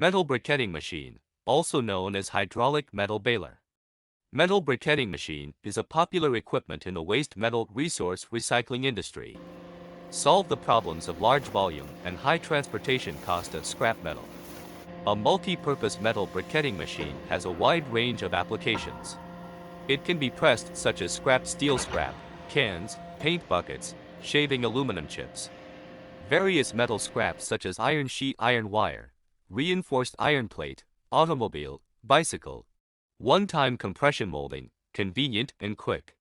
Metal briquetting machine, also known as hydraulic metal baler. Metal briquetting machine is a popular equipment in the waste metal resource recycling industry. Solve the problems of large volume and high transportation cost of scrap metal. A multi-purpose metal briquetting machine has a wide range of applications. It can be pressed such as scrap steel scrap, cans, paint buckets, shaving aluminum chips. Various metal scraps such as iron sheet iron wire, reinforced iron plate, automobile, bicycle. One-time compression molding, convenient and quick.